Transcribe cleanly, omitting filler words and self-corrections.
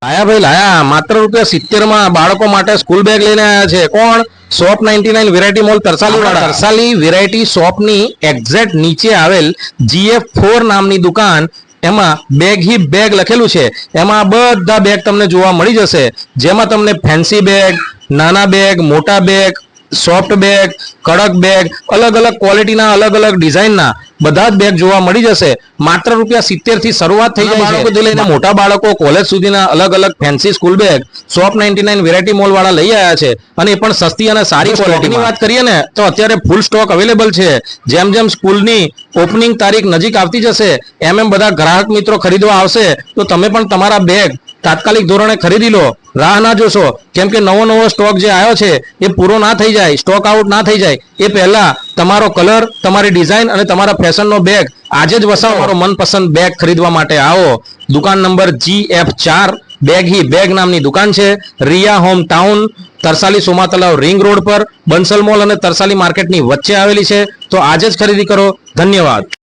લાયા ભાઈ લાયા, માત્ર ₹70 માં બાળકો માટે સ્કૂલ બેગ લઈને આવ્યા છે. કોણ? શોપ 99 વેરાયટી મોલ તરસાલી વાળા. તરસાલી વેરાયટી શોપની એક્ઝેક્ટ નીચે આવેલ GF4 નામની દુકાન, એમાં બેગ હી બેગ લખેલું છે. એમાં બધા બેગ તમને જોવા મળી જશે, જેમાં તમને ફેન્સી બેગ, નાના બેગ, મોટા બેગ, સોફ્ટ બેગ, કડક બેગ, અલગ અલગ ક્વોલિટીના, અલગ અલગ ડિઝાઇનના બધા જ બેગ જોવા મળી જશે. માત્ર ₹70 થી શરૂઆત થઈ જાય છે. બાળકોથી લઈને મોટા બાળકો કોલેજ સુધીના અલગ અલગ fancy school bag shop 99 variety mall વાળા લઈ આવ્યા છે, અને એ પણ સસ્તી અને સારી ક્વોલિટીની વાત કરીએ ને તો અત્યારે ફૂલ સ્ટોક અવેલેબલ છે. જેમ જેમ સ્કૂલની ઓપનિંગ તારીખ નજીક આવતી જશે એમ બધા ગ્રાહક મિત્રો ખરીદવા આવશે, તો તમે પણ તમારા બેગ તાત્કાલિક ધોરણે ખરીદી લો. રાહ ના જોશો, કેમ કે નવો સ્ટોક જે આવ્યો છે એ પૂરો ના થઈ જાય, સ્ટોક આઉટ ના થઈ જાય એ પહેલા તમારો કલર, તમારી ડિઝાઇન અને તમારા ફેશનનો બેગ આજે જ વસાવો. તમારો મનપસંદ બેગ ખરીદવા માટે આવો. દુકાન નંબર GF4 બેગ હી બેગ નામની દુકાન છે. રિયા હોમ ટાઉન, તરસાલી સોમા તલાવ રિંગ રોડ પર બંસલ મોલ અને તરસાલી માર્કેટની વચ્ચે આવેલી છે. તો આજે જ ખરીદી કરો. ધન્યવાદ.